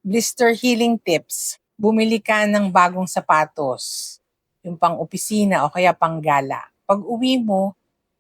Blister healing tips. Bumili ka ng bagong sapatos, yung pang-opisina o kaya pang-gala. Pag-uwi mo,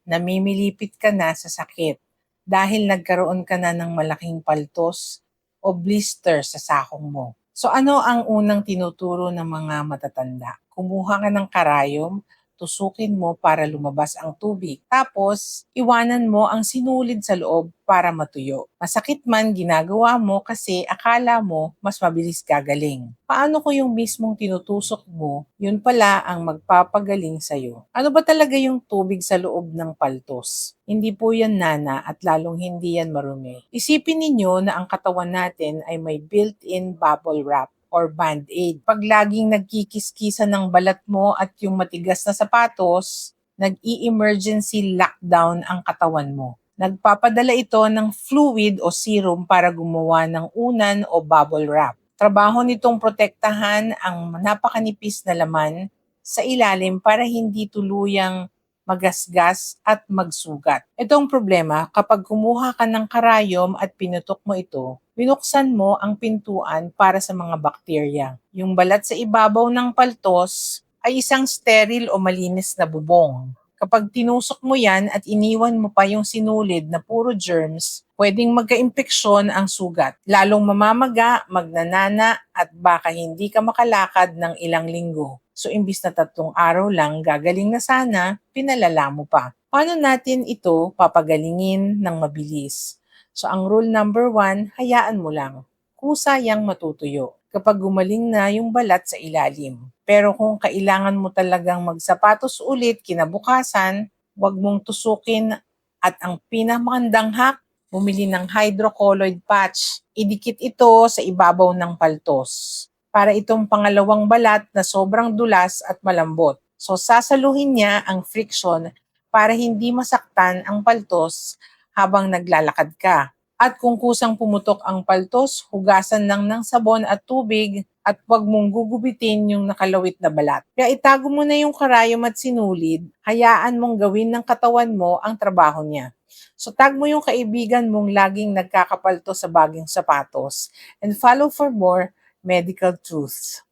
namimilipit ka na sa sakit dahil nagkaroon ka na ng malaking paltos o blister sa sakong mo. So ano ang unang tinuturo ng mga matatanda? Kumuha ka ng karayom, tusukin mo para lumabas ang tubig. Tapos, iwanan mo ang sinulid sa loob para matuyo. Masakit man ginagawa mo kasi akala mo mas mabilis gagaling. Paano kung yung mismong tinutusok mo, yun pala ang magpapagaling sa'yo? Ano ba talaga yung tubig sa loob ng paltos? Hindi po yan nana at lalong hindi yan marumi. Isipin ninyo na ang katawan natin ay may built-in bubble wrap or band-aid. Pag laging nagkikiskisa ng balat mo at yung matigas na sapatos, nag-i-emergency lockdown ang katawan mo. Nagpapadala ito ng fluid o serum para gumawa ng unan o bubble wrap. Trabaho nitong protektahan ang napakanipis na laman sa ilalim para hindi tuluyang magasgas at magsugat. Ito ang problema kapag kumuha ka ng karayom at pinutok mo ito, binuksan mo ang pintuan para sa mga bakterya. Yung balat sa ibabaw ng paltos ay isang sterile o malinis na bubong. Kapag tinusok mo yan at iniwan mo pa yung sinulid na puro germs, pwedeng magka-impeksyon ang sugat. Lalong mamamaga, magnanana at baka hindi ka makalakad ng ilang linggo. So imbis na 3 araw lang gagaling na sana, pinalala mo pa. Paano natin ito papagalingin ng mabilis? So ang rule number 1, hayaan mo lang. Kusa yang matutuyo kapag gumaling na yung balat sa ilalim. Pero kung kailangan mo talagang magsapatos ulit kinabukasan, huwag mong tusukin at ang pinakamagandang hack, bumili ng hydrocolloid patch. Idikit ito sa ibabaw ng paltos para itong pangalawang balat na sobrang dulas at malambot. So sasaluhin niya ang friction para hindi masaktan ang paltos habang naglalakad ka. At kung kusang pumutok ang paltos, hugasan lang ng sabon at tubig at huwag mong gugubitin yung nakalawit na balat. Kaya itago mo na yung karayom at sinulid, hayaan mong gawin ng katawan mo ang trabaho niya. So tag mo yung kaibigan mong laging nagkakapalto sa baging sapatos and follow for more medical truths.